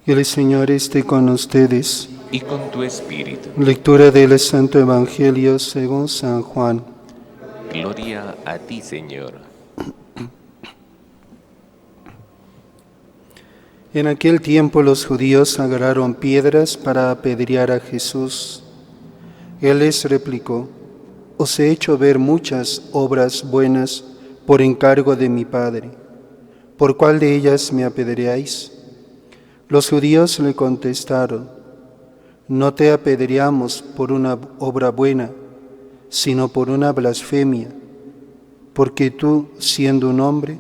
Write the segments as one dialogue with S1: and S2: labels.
S1: El Señor esté con ustedes.
S2: Y con tu espíritu.
S1: Lectura del Santo Evangelio según San Juan.
S2: Gloria a ti, Señor.
S1: En aquel tiempo los judíos agarraron piedras para apedrear a Jesús. Él les replicó: Os he hecho ver muchas obras buenas por encargo de mi Padre. ¿Por cuál de ellas me apedreáis? Los judíos le contestaron: No te apedreamos por una obra buena, sino por una blasfemia, porque tú, siendo un hombre,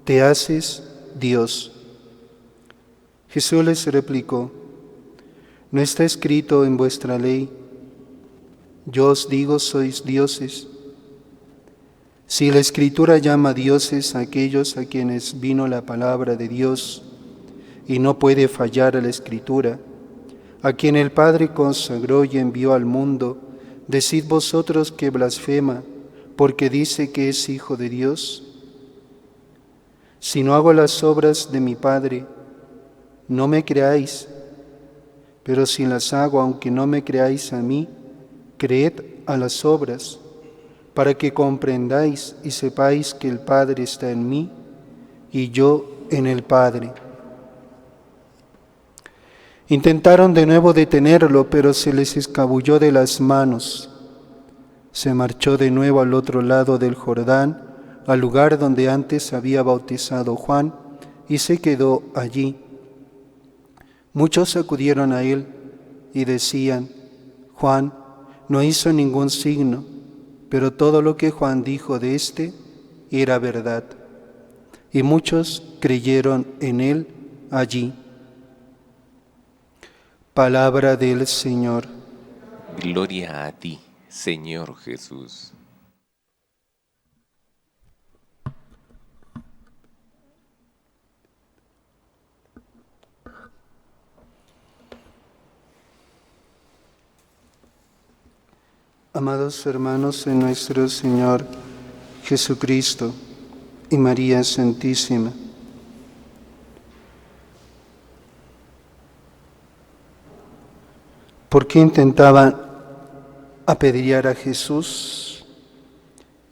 S1: te haces Dios. Jesús les replicó: ¿No está escrito en vuestra ley: Yo os digo, sois dioses? Si la Escritura llama dioses a aquellos a quienes vino la palabra de Dios, y no puede fallar a la Escritura, a quien el Padre consagró y envió al mundo, decid vosotros que blasfema, porque dice que es Hijo de Dios. Si no hago las obras de mi Padre, no me creáis, pero si las hago, aunque no me creáis a mí, creed a las obras, para que comprendáis y sepáis que el Padre está en mí y yo en el Padre. Intentaron de nuevo detenerlo, pero se les escabulló de las manos. Se marchó de nuevo al otro lado del Jordán, al lugar donde antes había bautizado Juan, y se quedó allí. Muchos acudieron a él y decían: Juan no hizo ningún signo, pero todo lo que Juan dijo de éste era verdad. Y muchos creyeron en él allí. Palabra del Señor.
S2: Gloria a ti, Señor Jesús.
S1: Amados hermanos en nuestro Señor Jesucristo y María Santísima, ¿por qué intentaban apedrear a Jesús?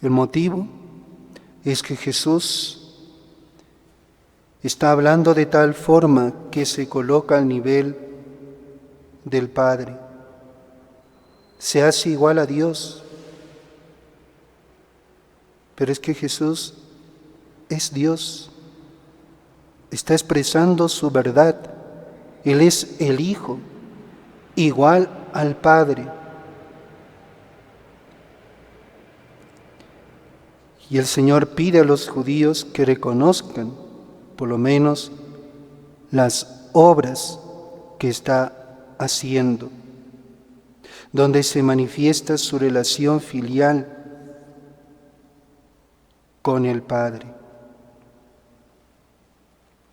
S1: El motivo es que Jesús está hablando de tal forma que se coloca al nivel del Padre. Se hace igual a Dios. Pero es que Jesús es Dios. Está expresando su verdad. Él es el Hijo, igual al Padre. Y el Señor pide a los judíos que reconozcan, por lo menos, las obras que está haciendo, donde se manifiesta su relación filial con el Padre.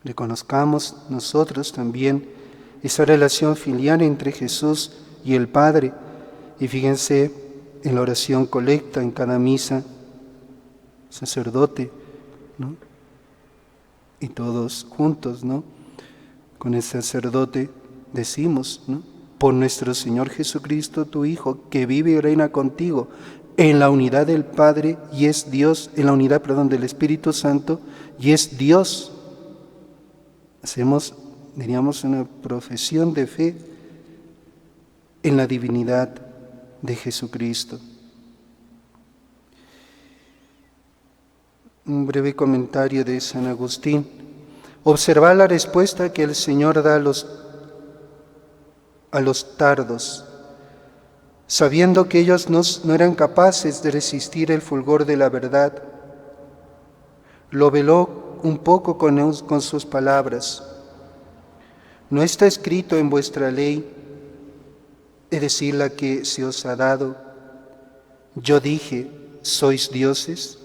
S1: Reconozcamos nosotros también esa relación filial entre Jesús y el Padre. Y fíjense en la oración colecta en cada misa, sacerdote, ¿no? Y todos juntos, ¿no? Con el sacerdote decimos, ¿no? Por nuestro Señor Jesucristo, tu Hijo, que vive y reina contigo en la unidad del Padre y es Dios, en la unidad, del Espíritu Santo y es Dios. Hacemos, diríamos, una profesión de fe en la divinidad de Jesucristo. Un breve comentario de San Agustín. Observad la respuesta que el Señor da a los tardos, sabiendo que ellos no eran capaces de resistir el fulgor de la verdad. Lo veló un poco con sus palabras. ¿No está escrito en vuestra ley, es decir, la que se os ha dado: Yo dije, sois dioses?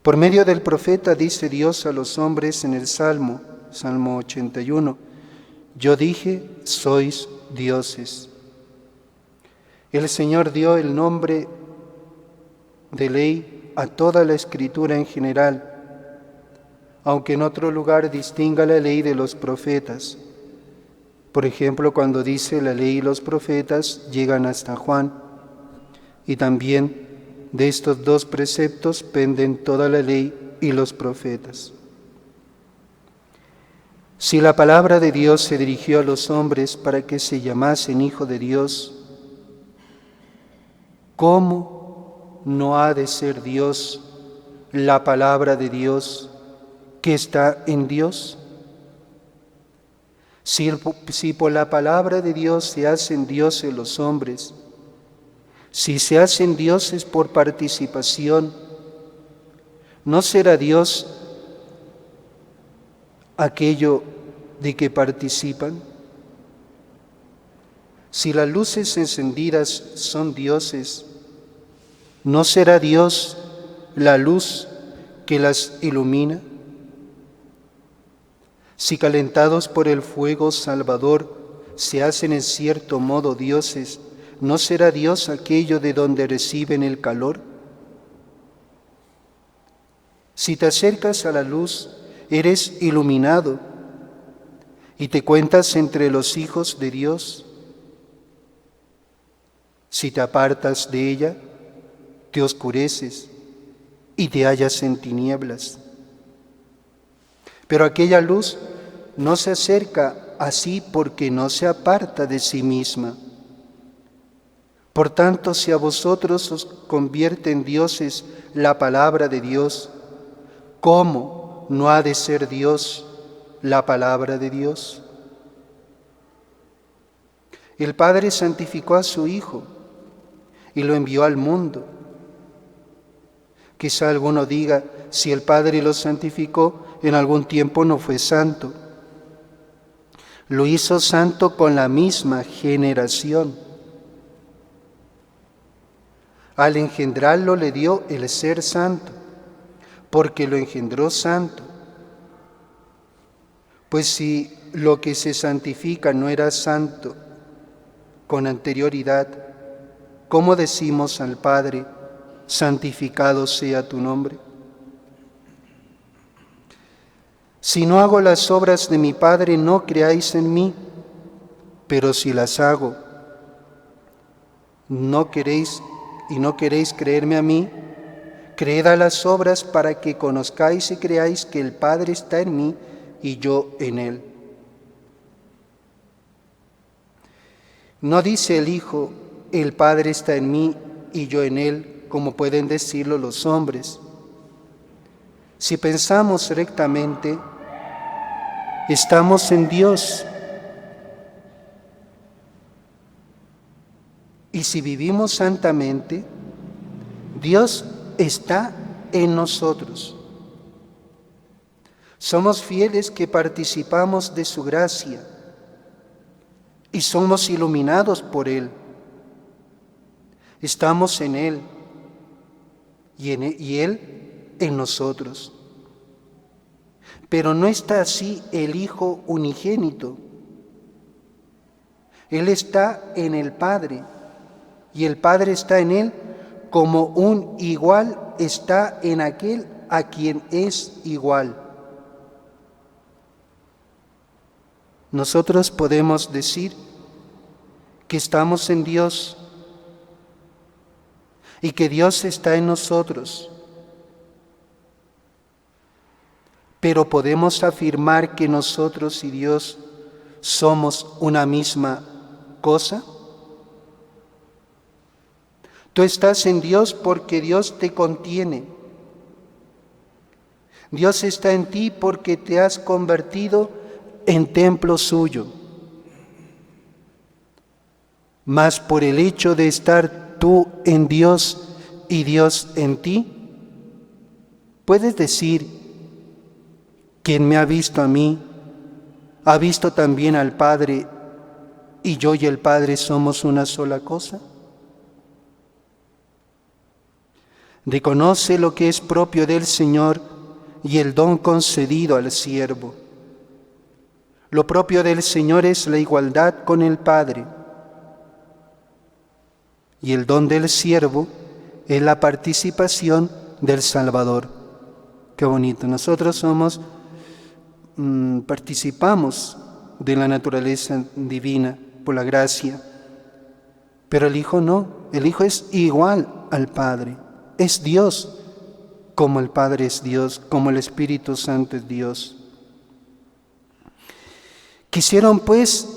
S1: Por medio del profeta dice Dios a los hombres en el Salmo 81, Yo dije, sois dioses. El Señor dio el nombre de ley a toda la Escritura en general, aunque en otro lugar distinga la ley de los profetas. Por ejemplo, cuando dice la ley y los profetas llegan hasta Juan, y también de estos dos preceptos penden toda la ley y los profetas. Si la palabra de Dios se dirigió a los hombres para que se llamasen hijo de Dios, ¿cómo no ha de ser Dios la palabra de Dios que está en Dios? Si por la palabra de Dios se hacen dioses los hombres, si se hacen dioses por participación, ¿no será Dios aquello de que participan? Si las luces encendidas son dioses, ¿no será Dios la luz que las ilumina? Si calentados por el fuego salvador se hacen en cierto modo dioses, ¿no será Dios aquello de donde reciben el calor? Si te acercas a la luz, eres iluminado y te cuentas entre los hijos de Dios. Si te apartas de ella, te oscureces y te hallas en tinieblas. Pero aquella luz no se acerca así porque no se aparta de sí misma. Por tanto, si a vosotros os convierte en dioses la palabra de Dios, ¿cómo no ha de ser Dios la palabra de Dios? El Padre santificó a su Hijo y lo envió al mundo. Quizá alguno diga, si el Padre lo santificó, en algún tiempo no fue santo. Lo hizo santo con la misma generación. Al engendrarlo le dio el ser santo, porque lo engendró santo. Pues si lo que se santifica no era santo con anterioridad, ¿cómo decimos al Padre, santificado sea tu nombre? Si no hago las obras de mi Padre, no creáis en mí, pero si las hago, no queréis creerme a mí, creed a las obras para que conozcáis y creáis que el Padre está en mí y yo en Él. No dice el Hijo, el Padre está en mí y yo en Él, como pueden decirlo los hombres. Si pensamos rectamente, estamos en Dios. Y si vivimos santamente, Dios está en nosotros. Somos fieles que participamos de su gracia y somos iluminados por Él. Estamos en Él y Él en nosotros. Pero no está así el Hijo unigénito. Él está en el Padre y el Padre está en Él como un igual está en aquel a quien es igual. Nosotros podemos decir que estamos en Dios y que Dios está en nosotros. Pero podemos afirmar que nosotros y Dios somos una misma cosa. Tú estás en Dios porque Dios te contiene. Dios está en ti porque te has convertido en templo suyo. Mas por el hecho de estar tú en Dios y Dios en ti, puedes decir, quien me ha visto a mí, ha visto también al Padre, y yo y el Padre somos una sola cosa. Reconoce lo que es propio del Señor y el don concedido al siervo. Lo propio del Señor es la igualdad con el Padre, y el don del siervo es la participación del Salvador. Qué bonito, nosotros somos participamos de la naturaleza divina por la gracia, pero el Hijo no. El Hijo es igual al Padre, es Dios, como el Padre es Dios, como el Espíritu Santo es Dios. Quisieron pues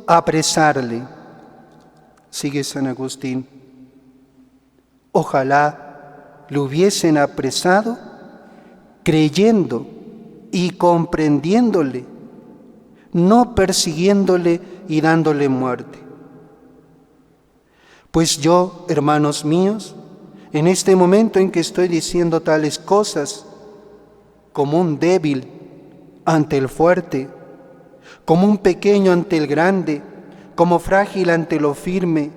S1: apresarle, sigue San Agustín. Ojalá lo hubiesen apresado creyendo y comprendiéndole, no persiguiéndole y dándole muerte. Pues yo, hermanos míos, en este momento en que estoy diciendo tales cosas, como un débil ante el fuerte, como un pequeño ante el grande, como frágil ante lo firme,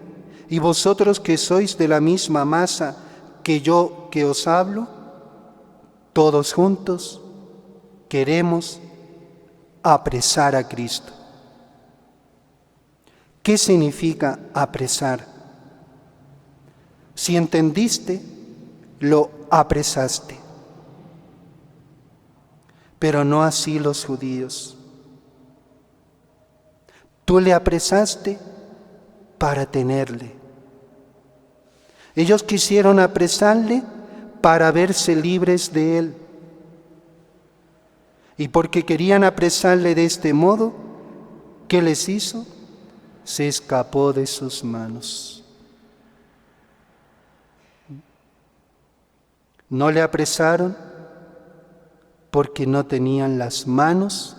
S1: y vosotros que sois de la misma masa que yo que os hablo, todos juntos queremos apresar a Cristo. ¿Qué significa apresar? Si entendiste, lo apresaste. Pero no así los judíos. Tú le apresaste para tenerle. Ellos quisieron apresarle para verse libres de él. Y porque querían apresarle de este modo, ¿qué les hizo? Se escapó de sus manos. No le apresaron porque no tenían las manos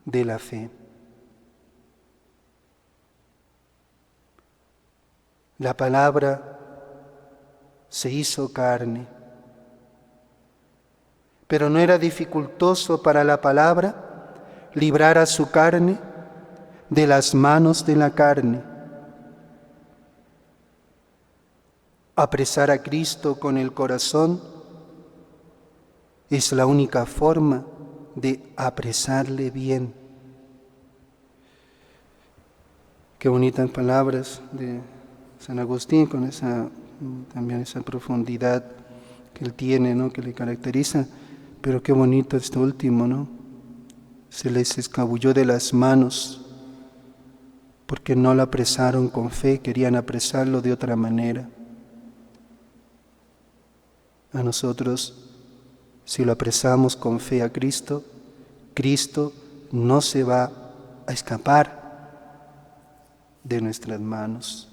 S1: de la fe. La palabra se hizo carne, pero no era dificultoso para la palabra librar a su carne de las manos de la carne. Apresar a Cristo con el corazón es la única forma de apresarle bien. Qué bonitas palabras de San Agustín, con también esa profundidad que él tiene, ¿no?, que le caracteriza. Pero qué bonito esto último, ¿no? Se les escabulló de las manos porque no lo apresaron con fe, querían apresarlo de otra manera. A nosotros, si lo apresamos con fe a Cristo, Cristo no se va a escapar de nuestras manos.